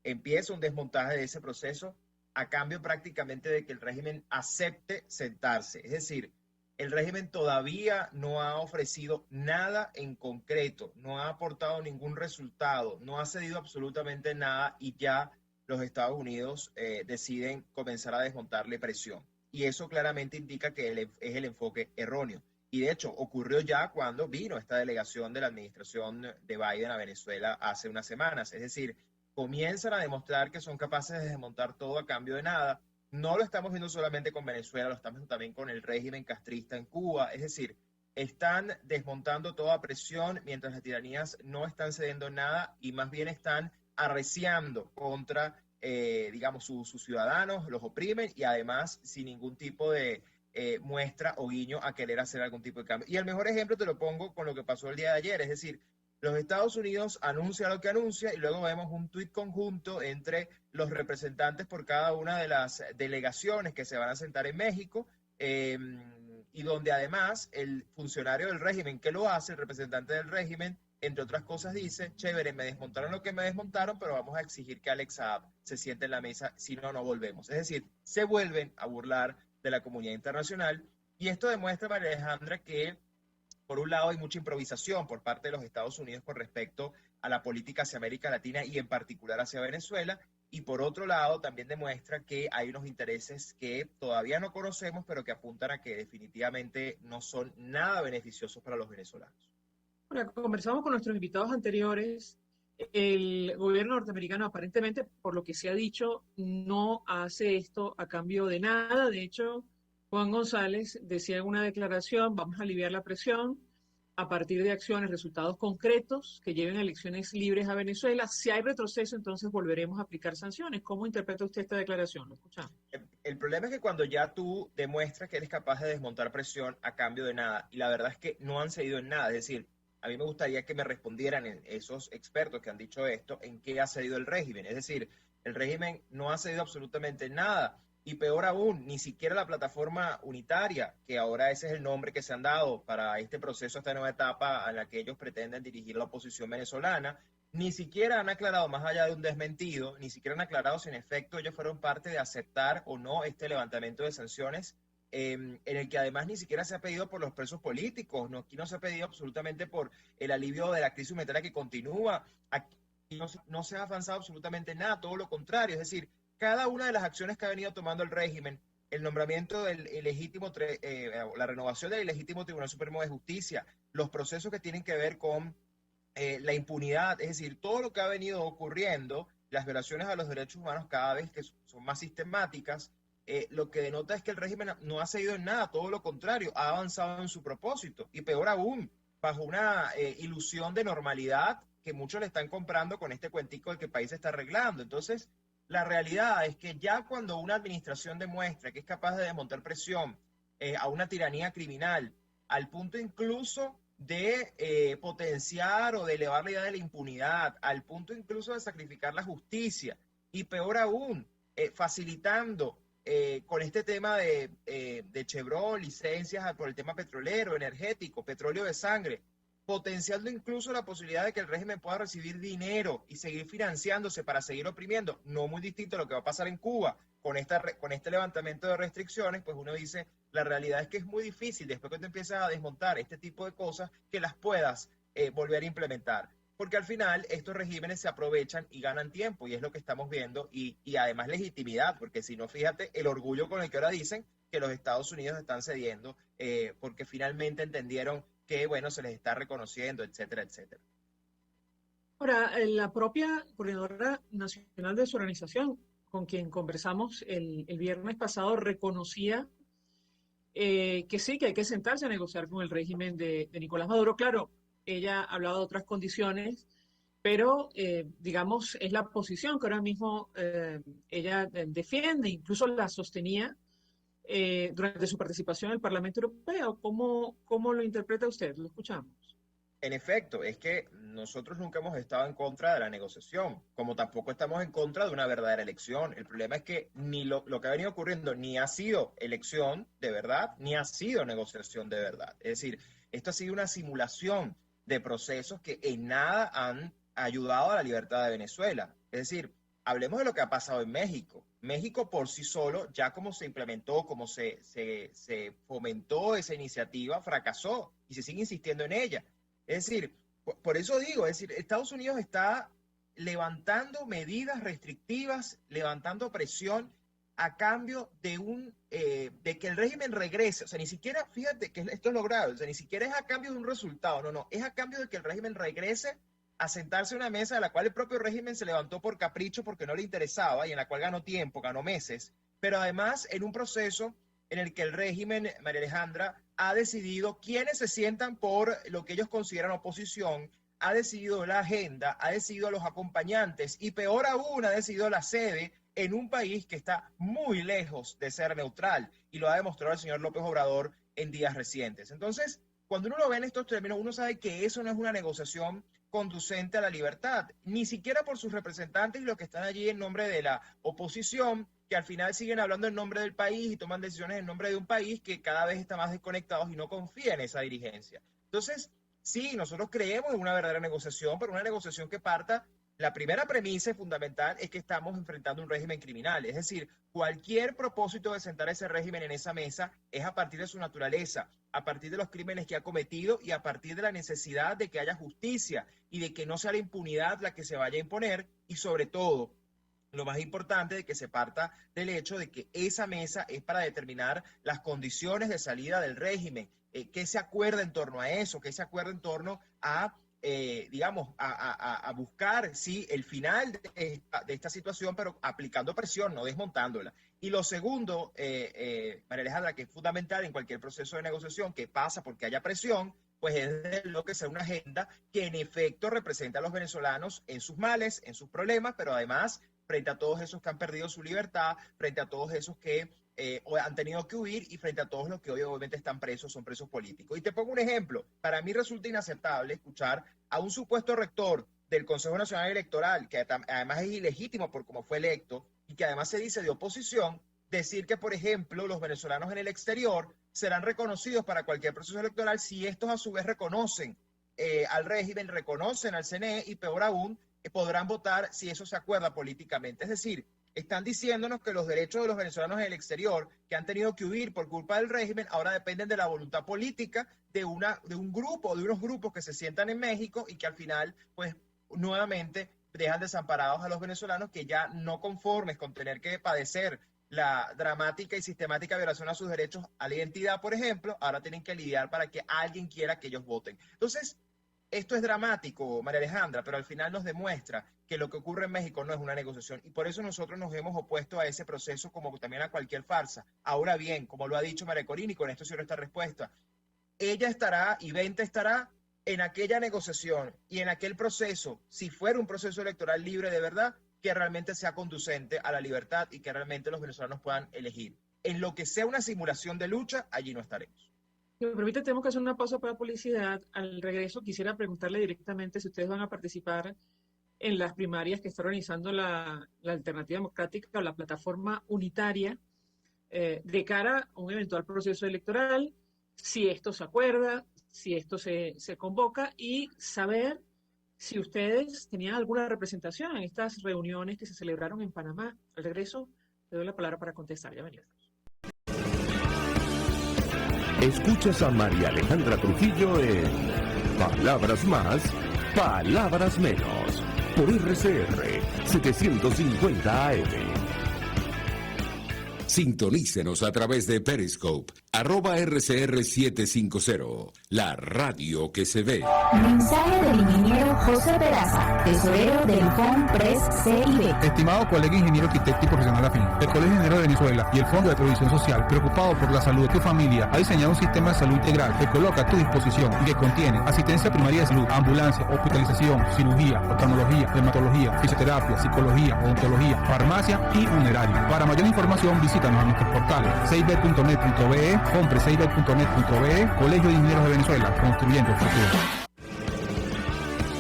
Speaker 12: Empieza un desmontaje de ese proceso a cambio prácticamente de que el régimen acepte sentarse. Es decir, el régimen todavía no ha ofrecido nada en concreto, no ha aportado ningún resultado, no ha cedido absolutamente nada y ya los Estados Unidos deciden comenzar a desmontarle presión. Y eso claramente indica que es el enfoque erróneo. Y de hecho ocurrió ya cuando vino esta delegación de la administración de Biden a Venezuela hace unas semanas. Es decir, comienzan a demostrar que son capaces de desmontar todo a cambio de nada. No lo estamos viendo solamente con Venezuela, lo estamos viendo también con el régimen castrista en Cuba. Es decir, están desmontando toda presión mientras las tiranías no están cediendo nada y más bien están arreciando contra, digamos, sus ciudadanos, los oprimen y además sin ningún tipo de muestra o guiño a querer hacer algún tipo de cambio. Y el mejor ejemplo te lo pongo con lo que pasó el día de ayer, es decir, los Estados Unidos anuncia lo que anuncia y luego vemos un tuit conjunto entre los representantes por cada una de las delegaciones que se van a sentar en México, y donde además el funcionario del régimen que lo hace, el representante del régimen, entre otras cosas dice, chévere, me desmontaron lo que me desmontaron, pero vamos a exigir que Alex Saab se siente en la mesa, si no, no volvemos. Es decir, se vuelven a burlar de la comunidad internacional y esto demuestra, María Alejandra, que por un lado hay mucha improvisación por parte de los Estados Unidos con respecto a la política hacia América Latina y en particular hacia Venezuela, y por otro lado también demuestra que hay unos intereses que todavía no conocemos, pero que apuntan a que definitivamente no son nada beneficiosos para los venezolanos.
Speaker 1: Ahora, conversamos con nuestros invitados anteriores. El gobierno norteamericano aparentemente, por lo que se ha dicho, no hace esto a cambio de nada. De hecho, Juan González decía en una declaración, vamos a aliviar la presión a partir de acciones, resultados concretos que lleven a elecciones libres a Venezuela. Si hay retroceso, entonces volveremos a aplicar sanciones. ¿Cómo interpreta usted esta declaración? ¿Lo escuchamos?
Speaker 12: El problema es que cuando ya tú demuestras que eres capaz de desmontar presión a cambio de nada, y la verdad es que no han cedido en nada, es decir, a mí me gustaría que me respondieran esos expertos que han dicho esto, en qué ha cedido el régimen. Es decir, el régimen no ha cedido absolutamente nada. Y peor aún, ni siquiera la plataforma unitaria, que ahora ese es el nombre que se han dado para este proceso, esta nueva etapa a la que ellos pretenden dirigir la oposición venezolana, ni siquiera han aclarado, más allá de un desmentido, ni siquiera han aclarado si en efecto ellos fueron parte de aceptar o no este levantamiento de sanciones, en el que además ni siquiera se ha pedido por los presos políticos, no, aquí no se ha pedido absolutamente por el alivio de la crisis humanitaria que continúa, aquí no se ha avanzado absolutamente nada, todo lo contrario, es decir, cada una de las acciones que ha venido tomando el régimen, el nombramiento del ilegítimo, la renovación del ilegítimo Tribunal Supremo de Justicia, los procesos que tienen que ver con la impunidad, es decir, todo lo que ha venido ocurriendo, las violaciones a los derechos humanos cada vez que son más sistemáticas, lo que denota es que el régimen no ha cedido en nada, todo lo contrario, ha avanzado en su propósito y peor aún, bajo una ilusión de normalidad que muchos le están comprando con este cuentico de que el país se está arreglando. Entonces, la realidad es que ya cuando una administración demuestra que es capaz de desmontar presión a una tiranía criminal, al punto incluso de potenciar o de elevar la idea de la impunidad, al punto incluso de sacrificar la justicia, y peor aún, facilitando con este tema de Chevron, licencias por el tema petrolero, energético, petróleo de sangre, potenciando incluso la posibilidad de que el régimen pueda recibir dinero y seguir financiándose para seguir oprimiendo, no muy distinto a lo que va a pasar en Cuba con este levantamiento de restricciones, pues uno dice, la realidad es que es muy difícil después que te empiezas a desmontar este tipo de cosas que las puedas volver a implementar, porque al final estos regímenes se aprovechan y ganan tiempo y es lo que estamos viendo y además legitimidad, porque si no, fíjate el orgullo con el que ahora dicen que los Estados Unidos están cediendo porque finalmente entendieron que, bueno, se les está reconociendo, etcétera, etcétera.
Speaker 1: Ahora, la propia Coordinadora Nacional de su organización, con quien conversamos el viernes pasado, reconocía que sí, que hay que sentarse a negociar con el régimen de Nicolás Maduro. Claro, ella hablaba de otras condiciones, pero, digamos, es la posición que ahora mismo ella defiende, incluso la sostenía durante su participación en el Parlamento Europeo. ¿Cómo lo interpreta usted? Lo escuchamos.
Speaker 12: En efecto, es que nosotros nunca hemos estado en contra de la negociación, como tampoco estamos en contra de una verdadera elección. El problema es que ni lo que ha venido ocurriendo ni ha sido elección de verdad, ni ha sido negociación de verdad. Es decir, esto ha sido una simulación de procesos que en nada han ayudado a la libertad de Venezuela. Es decir, hablemos de lo que ha pasado en México. México por sí solo, ya como se implementó, como se fomentó esa iniciativa, fracasó y se sigue insistiendo en ella. Es decir, por eso digo, es decir, Estados Unidos está levantando medidas restrictivas, levantando presión a cambio de que el régimen regrese. O sea, ni siquiera, fíjate que esto es lo grave, o sea, ni siquiera es a cambio de un resultado, no, es a cambio de que el régimen regrese a sentarse a una mesa de la cual el propio régimen se levantó por capricho porque no le interesaba y en la cual ganó tiempo, ganó meses, pero además en un proceso en el que el régimen, María Alejandra, ha decidido quiénes se sientan por lo que ellos consideran oposición, ha decidido la agenda, ha decidido los acompañantes y peor aún ha decidido la sede en un país que está muy lejos de ser neutral, y lo ha demostrado el señor López Obrador en días recientes. Entonces, cuando uno lo ve en estos términos, uno sabe que eso no es una negociación conducente a la libertad, ni siquiera por sus representantes y los que están allí en nombre de la oposición, que al final siguen hablando en nombre del país y toman decisiones en nombre de un país que cada vez está más desconectado y no confía en esa dirigencia. Entonces, sí, nosotros creemos en una verdadera negociación, pero una negociación que parta. La primera premisa fundamental es que estamos enfrentando un régimen criminal, es decir, cualquier propósito de sentar ese régimen en esa mesa es a partir de su naturaleza, a partir de los crímenes que ha cometido y a partir de la necesidad de que haya justicia y de que no sea la impunidad la que se vaya a imponer, y sobre todo, lo más importante, de que se parta del hecho de que esa mesa es para determinar las condiciones de salida del régimen, qué se acuerda en torno a eso, qué se acuerda en torno a a buscar, sí, el final de esta situación, pero aplicando presión, no desmontándola. Y lo segundo, María Alejandra, que es fundamental en cualquier proceso de negociación que pasa porque haya presión, pues es de lo que sea una agenda que en efecto representa a los venezolanos en sus males, en sus problemas, pero además frente a todos esos que han perdido su libertad, frente a todos esos que han tenido que huir y frente a todos los que hoy obviamente están presos, son presos políticos. Y te pongo un ejemplo. Para mí resulta inaceptable escuchar a un supuesto rector del Consejo Nacional Electoral, que además es ilegítimo por cómo fue electo y que además se dice de oposición, decir que, por ejemplo, los venezolanos en el exterior serán reconocidos para cualquier proceso electoral si estos a su vez reconocen al régimen, reconocen al CNE y peor aún, podrán votar si eso se acuerda políticamente. Es decir, están diciéndonos que los derechos de los venezolanos en el exterior que han tenido que huir por culpa del régimen ahora dependen de la voluntad política de un grupo, de unos grupos que se sientan en México y que al final, pues, nuevamente dejan desamparados a los venezolanos que ya no conformes con tener que padecer la dramática y sistemática violación a sus derechos a la identidad, por ejemplo, ahora tienen que lidiar para que alguien quiera que ellos voten. Entonces, esto es dramático, María Alejandra, pero al final nos demuestra que lo que ocurre en México no es una negociación y por eso nosotros nos hemos opuesto a ese proceso como también a cualquier farsa. Ahora bien, como lo ha dicho María Corina, y con esto cierro esta respuesta, ella estará y Vente estará en aquella negociación y en aquel proceso, si fuera un proceso electoral libre de verdad, que realmente sea conducente a la libertad y que realmente los venezolanos puedan elegir. En lo que sea una simulación de lucha, allí no estaremos.
Speaker 1: Si me permite, tenemos que hacer una pausa para publicidad. Al regreso quisiera preguntarle directamente si ustedes van a participar en las primarias que está organizando la Alternativa Democrática o la plataforma unitaria de cara a un eventual proceso electoral, si esto se acuerda, si esto se convoca, y saber si ustedes tenían alguna representación en estas reuniones que se celebraron en Panamá. Al regreso, le doy la palabra para contestar. Ya venimos.
Speaker 2: Escuchas a María Alejandra Trujillo en Palabras Más, Palabras Menos, por RCR 750 AM.
Speaker 6: Sintonícenos a través de Periscope, @RCR750, la radio que se ve.
Speaker 7: Mensaje del ingeniero José Peraza, tesorero del FONPRES CIB.
Speaker 8: Estimado colega ingeniero, arquitecto y profesional afín, el Colegio de Ingenieros de Venezuela y el Fondo de Previsión Social, preocupado por la salud de tu familia, ha diseñado un sistema de salud integral que coloca a tu disposición y que contiene asistencia primaria de salud, ambulancia, hospitalización, cirugía, oftalmología, dermatología, fisioterapia, psicología, odontología, farmacia y funeraria. Para mayor información, visítanos a nuestros portales cib.net.be, comprescib.net.be, Colegio de Ingenieros de Venezuela, construyendo el futuro.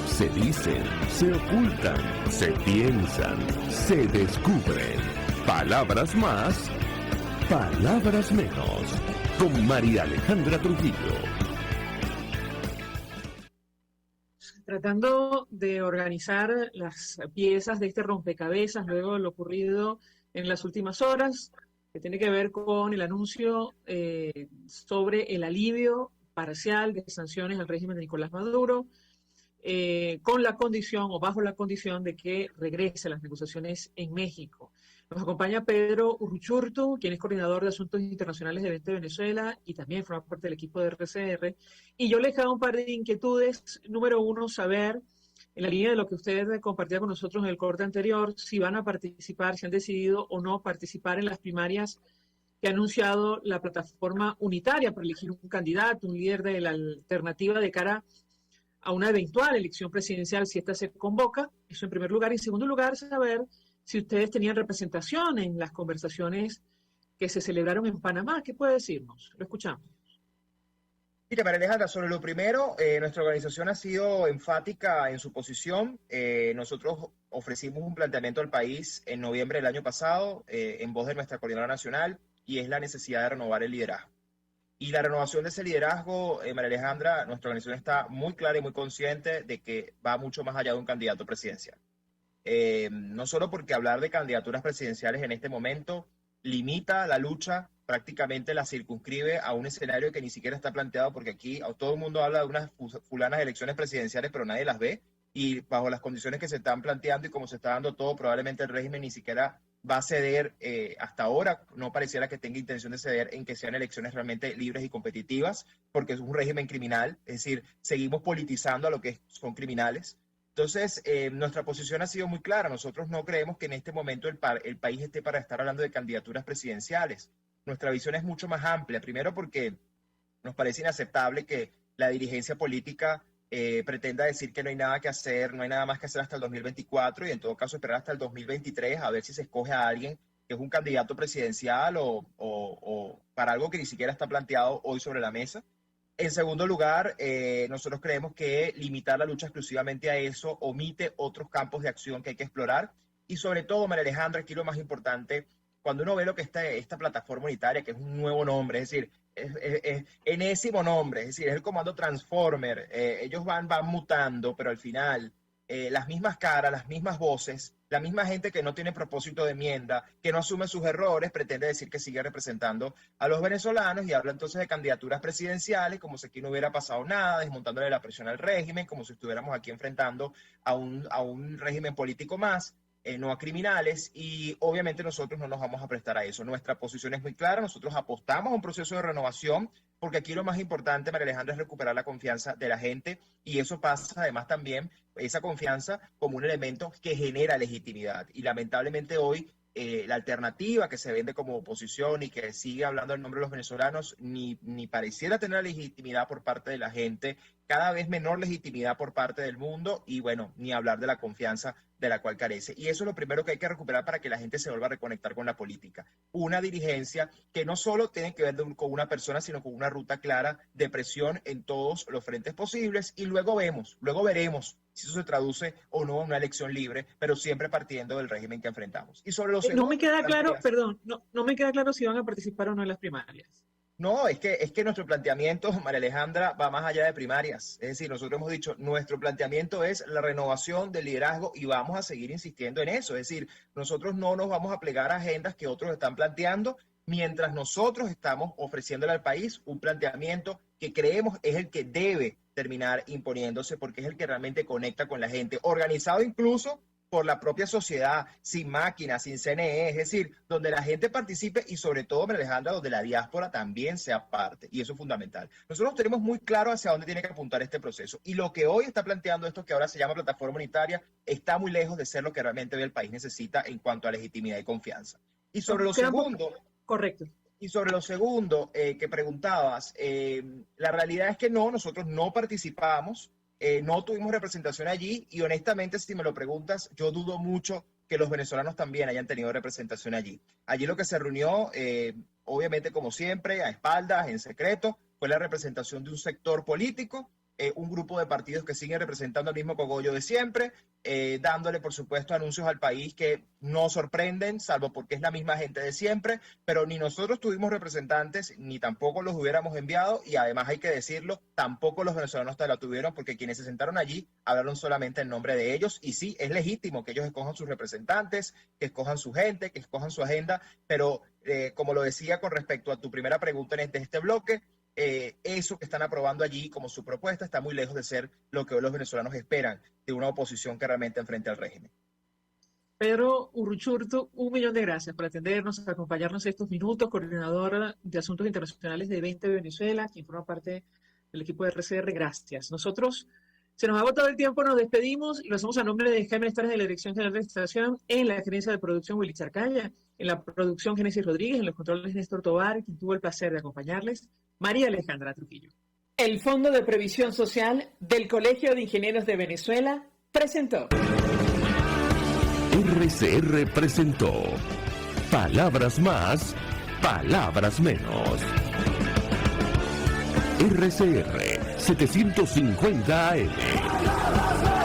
Speaker 2: Se dicen, se ocultan, se piensan, se descubren. Palabras más, palabras menos. Con María Alejandra Trujillo.
Speaker 1: Tratando de organizar las piezas de este rompecabezas luego de lo ocurrido en las últimas horas, que tiene que ver con el anuncio sobre el alivio parcial de sanciones al régimen de Nicolás Maduro, con la condición o bajo la condición de que regrese a las negociaciones en México. Nos acompaña Pedro Urruchurtu, quien es coordinador de Asuntos Internacionales de Vente Venezuela y también forma parte del equipo de RCR. Y yo les hago un par de inquietudes. Número uno, saber, en la línea de lo que usted compartía con nosotros en el corte anterior, si van a participar, si han decidido o no participar en las primarias que ha anunciado la plataforma unitaria para elegir un candidato, un líder de la alternativa de cara a una eventual elección presidencial, si esta se convoca. Eso en primer lugar. Y en segundo lugar, saber si ustedes tenían representación en las conversaciones que se celebraron en Panamá. ¿Qué puede decirnos? Lo escuchamos.
Speaker 12: Mira, María Alejandra, sobre lo primero, nuestra organización ha sido enfática en su posición. Nosotros ofrecimos un planteamiento al país en noviembre del año pasado, en voz de nuestra coordinadora nacional, y es la necesidad de renovar el liderazgo. Y la renovación de ese liderazgo, María Alejandra, nuestra organización está muy clara y muy consciente de que va mucho más allá de un candidato presidencial. No solo porque hablar de candidaturas presidenciales en este momento limita la lucha, prácticamente la circunscribe a un escenario que ni siquiera está planteado, porque aquí todo el mundo habla de unas fulanas elecciones presidenciales, pero nadie las ve, y bajo las condiciones que se están planteando y como se está dando todo, probablemente el régimen ni siquiera va a ceder. Hasta ahora no pareciera que tenga intención de ceder en que sean elecciones realmente libres y competitivas, porque es un régimen criminal, es decir, seguimos politizando a lo que son criminales. Entonces, nuestra posición ha sido muy clara. Nosotros no creemos que en este momento el país esté para estar hablando de candidaturas presidenciales. Nuestra visión es mucho más amplia. Primero porque nos parece inaceptable que la dirigencia política pretenda decir que no hay nada que hacer, no hay nada más que hacer hasta el 2024 y en todo caso esperar hasta el 2023 a ver si se escoge a alguien que es un candidato presidencial o para algo que ni siquiera está planteado hoy sobre la mesa. En segundo lugar, nosotros creemos que limitar la lucha exclusivamente a eso omite otros campos de acción que hay que explorar. Y sobre todo, María Alejandra, aquí lo más importante, cuando uno ve lo que esta plataforma unitaria, que es un nuevo nombre, es decir, es enésimo nombre, es decir, es el comando Transformer, ellos van mutando, pero al final las mismas caras, las mismas voces, la misma gente que no tiene propósito de enmienda, que no asume sus errores, pretende decir que sigue representando a los venezolanos y habla entonces de candidaturas presidenciales, como si aquí no hubiera pasado nada, desmontándole la presión al régimen, como si estuviéramos aquí enfrentando a un régimen político más. No a criminales, y obviamente nosotros no nos vamos a prestar a eso. Nuestra posición es muy clara, nosotros apostamos a un proceso de renovación, porque aquí lo más importante, María Alejandra, es recuperar la confianza de la gente, y eso pasa además también, esa confianza como un elemento que genera legitimidad, y lamentablemente hoy la alternativa que se vende como oposición y que sigue hablando en nombre de los venezolanos ni pareciera tener legitimidad por parte de la gente, cada vez menor legitimidad por parte del mundo y bueno, ni hablar de la confianza de la cual carece. Y eso es lo primero que hay que recuperar para que la gente se vuelva a reconectar con la política. Una dirigencia que no solo tiene que ver con una persona, sino con una ruta clara de presión en todos los frentes posibles y luego veremos si eso se traduce o no en una elección libre, pero siempre partiendo del régimen que enfrentamos. Y sobre los
Speaker 1: no me queda claro, perdón, no me queda claro si van a participar o no en las primarias.
Speaker 12: No, es que nuestro planteamiento, María Alejandra, va más allá de primarias. Es decir, nosotros hemos dicho, nuestro planteamiento es la renovación del liderazgo y vamos a seguir insistiendo en eso. Es decir, nosotros no nos vamos a plegar a agendas que otros están planteando, mientras nosotros estamos ofreciéndole al país un planteamiento que creemos es el que debe terminar imponiéndose porque es el que realmente conecta con la gente, organizado incluso por la propia sociedad, sin máquinas, sin CNE, es decir, donde la gente participe y sobre todo, María Alejandra, donde la diáspora también sea parte, y eso es fundamental. Nosotros tenemos muy claro hacia dónde tiene que apuntar este proceso, y lo que hoy está planteando esto, que ahora se llama plataforma unitaria, está muy lejos de ser lo que realmente hoy el país necesita en cuanto a legitimidad y confianza. Y sobre lo segundo...
Speaker 1: Correcto.
Speaker 12: Y sobre lo segundo que preguntabas, la realidad es que nosotros no participamos, no tuvimos representación allí y honestamente, si me lo preguntas, yo dudo mucho que los venezolanos también hayan tenido representación allí. Allí lo que se reunió, obviamente como siempre, a espaldas, en secreto, fue la representación de un sector político, un grupo de partidos que siguen representando al mismo cogollo de siempre, dándole por supuesto anuncios al país que no sorprenden, salvo porque es la misma gente de siempre, pero ni nosotros tuvimos representantes, ni tampoco los hubiéramos enviado, y además hay que decirlo, tampoco los venezolanos la tuvieron, porque quienes se sentaron allí hablaron solamente en nombre de ellos, y sí, es legítimo que ellos escojan sus representantes, que escojan su gente, que escojan su agenda, pero como lo decía con respecto a tu primera pregunta en este bloque, eso que están aprobando allí como su propuesta está muy lejos de ser lo que hoy los venezolanos esperan de una oposición que realmente enfrente al régimen.
Speaker 1: Pedro Uruchurtu, 1.000.000 de gracias por atendernos, acompañarnos estos minutos, coordinador de Asuntos Internacionales de 20 Venezuela, quien forma parte del equipo de RCR. Gracias. Nosotros, se nos ha agotado el tiempo, nos despedimos y lo hacemos a nombre de Jaime Estares de la Dirección General de Estación en la gerencia de producción Willy Charcaya En la producción, Génesis Rodríguez, en los controles, Néstor Tovar, quien tuvo el placer de acompañarles, María Alejandra Trujillo. El Fondo de Previsión Social del Colegio de Ingenieros de Venezuela presentó.
Speaker 2: RCR presentó Palabras Más, Palabras Menos. RCR 750 AM.